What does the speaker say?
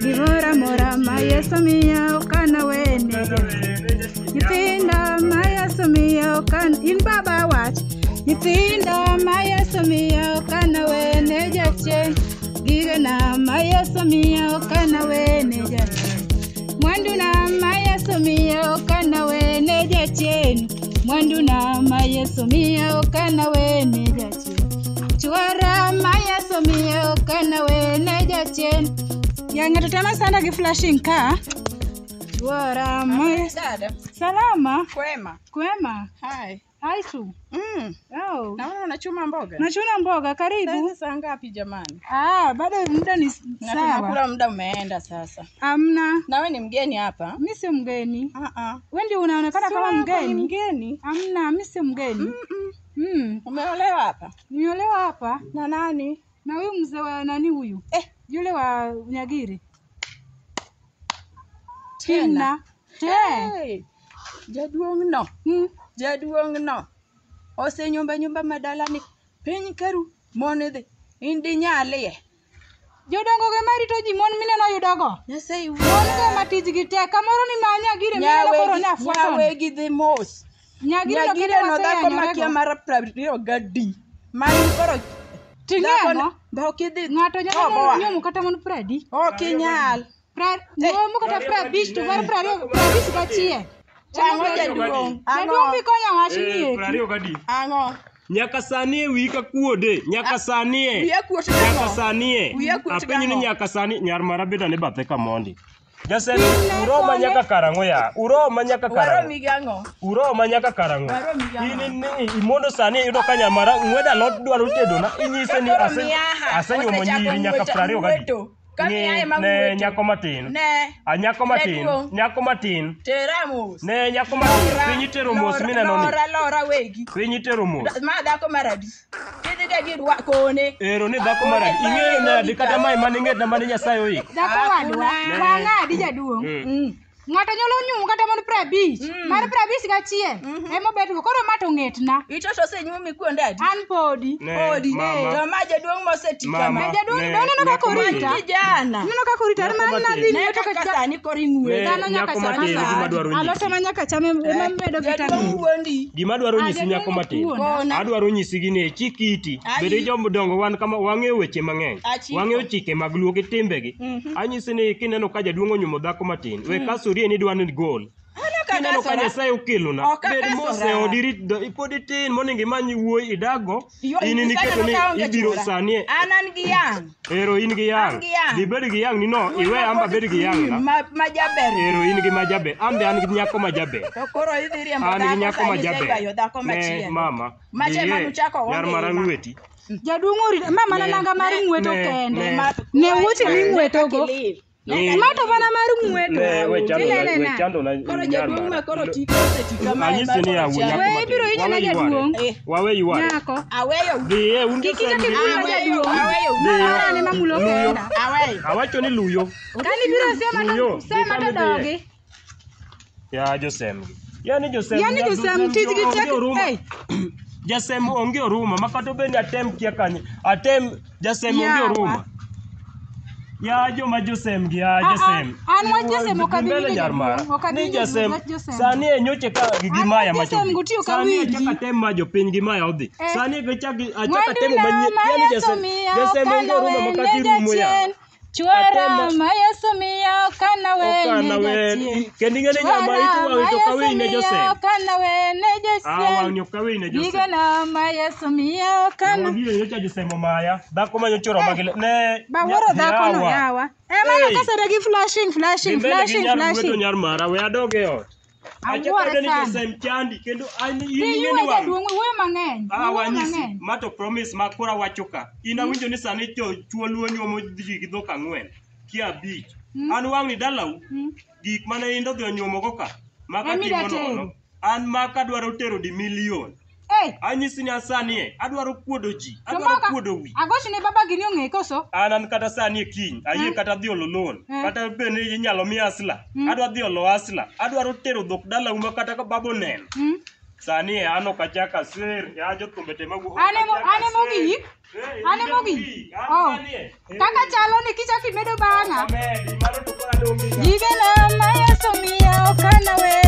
Divora mora maya samia kana wene Yithinda maya samia kana in baba watch Yithinda maya samia kana wene jache Gigana maya samia kana wene jache Mwanduna maya samia kana wene jache Mwanduna maya samia kana wene jache Chuara maya samia kana wene jache Yang tutama sana ki flashing ka. Wara mai dada. Salama. Kwema. Kwema. Hai. Hai su. Oh. Naona unachuma mboga. Nachuna mboga karibu. Sasa saa ngapi jamani? Bado muda ni sawa. Nakula muda umeenda sasa. Amna. Na wewe ni mgeni hapa? Mimi si mgeni. Wewe ndio unaonekana kama mgeni. Ni mgeni. Amna, mimi si mgeni. Umeolewa hapa? Nimeolewa hapa. Na nani? Na huyu mzee wa nani huyu? Yule wa Nyagiri. Tena. Hey. Jaduong no. Jaduong no. Ose nyumba madalani. Piny karu monedhi. Indi nyale. Jodongo ge mari to ji mon mineno yudogo. Nyasai mon ge matijgi tek kamoro ni ma Nyagire mineno koro nyafuaton. Nyawe gi the most. Nyagire no dhako makia mar 20 gadi. Mani koro ting'eno bakidhi ng'ato nyalo nyomo kata mon 30. Okinyal. Nyomo kata 50 to mar 20 gachiel. Jaduong. Jaduong mikonyo wach ni. 20 gadi. Ang'o? Nyaka sani e wi ka kuode, nyaka sani e. Nyaka sani e. Apinyi ni nyaka sani nyar mara beda ne bathe ka mondi. Jasen uroma nyaka karang'o ya. Uroma nyaka karang'o. Uroma nyaka karang'o. Ini imondo sani yudo ka nyamara ng'weda lot dwaro tedo na inyise ni asenyuomo nyiri nyaka 20 gadi. Ne nyako matin. Nyako matin. Teramos. Ne nyako matin. Pinyi teramos mineno ni. Lora wegi. Pinyi teramos. Ma dhako maradi. Kidhi ga gir kone. Ero ni dhako maradi. Ing'eyo nade kata mai mane ng'edna mane Nyasaye oyiko. Dhako wadwa. Wang'adi jaduong'. Ng'ato nyalo nyumo kata mon 50. Mar 50 gachiel. Ema betgo koro ma to ng'etna. Itoto senyumi kuonde adi? An podi. To ma jaduong' moseti kama. Jaduong' neno ka korita. Kijana. Neno ka korita ma nadhi ne to ka sani kori ng'we. Dhano nyaka chame alote ma nyaka chame ema medo vitamin. Gima dwaro nyisi nyako matin. Adwaro nyisi gini chikiti. Bede jomodongo wan kama wang'eyo weche mang'eny. Wang'eyo chike mag luo gi timbegi. Anyisi ni kineno ka jaduong' onyumo dhako matin. We kaso ni dwani gol. Kineno ka Nyasaye okelona. Bed mose odirit podi tin monego imany wuoyi idago. In niketo ni ibiro sani. Anan gi yang. Ero in gi yang. Di bed gi yang ni no. Iwe amba bed gi yang na. Ma jaber. Ero in gi ma jaber. Ambe an gi nyako ma jaber. To koro idhi riembo dhako. An gi nyako ma jaber. Ne mama. Mache manu chako wonge. Yar mara ng'weti. Jaduong' ori mama na nanga mar ng'weto kende. Ne wuoche mi ng'weto go. Mato bana mar ng'weto. We chando na. Koro jaduong' ma koro tika ma. Anyisi ni awu nyako. We biro ina na jaduong'. Wawe yuwa. Nyako. Aweyo. Di unge sani. Aweyo. Mara ne mamulo kenda. Aweyo. Awacho ni luyo. Kani biro sema to dogi. Ya Josem. Yani Josem tijgi tek. Jasem onge oruma makato bende atem kia kanyo. Jasem onge oruma. Ya joma Josem gi Jasem. An wa Josem okabili jarmara. Ni Jasem sani e nyoche ka gi maya macho. Sani e chaka tem ma jopiny gi maya odhi. Sani e chaka tem manyien. Yani Jasem onge oruma makati rumo ya. Chuara maya samia kana we kendi ngene nyama itu wa to kawi ne Joseph kana we ne Joseph wa nyoka kawi ne Joseph digana maya samia kana ndio nyocha Joseph maya dako manyo choro magile ne baworo dako no yawa mana kasere gi flashing nyar mara we adoge ot acha ni Joseph chandi kendo ini ngene wa duong we mang'eny wanyisi mato promise makora wachoka ina winjo ni sani chuo luo nyuomo ji gi dhok 4 kia bich an wang' ni dalau gik mane indo dhi nyuomo go ka maka timo nono An maka dwaro tero di million. Anyisi ni asani adwaro kuodo ji, adwaro kuodo wi. Agochi ne baba gini ong'e koso? An kata sani kiny, ayie kata dhi olo loan, kata bende inyalo mi asla. Adwa dhi olo asla, adwaro tero dhok dala uma kata ka babo neno. Sani an ok achaka ser, ya jothumbe te magu. Ane mogik? Ane mogik? Kaka chalo ni kichaki medo bang'a? Gigena ma Yesu miya okana we.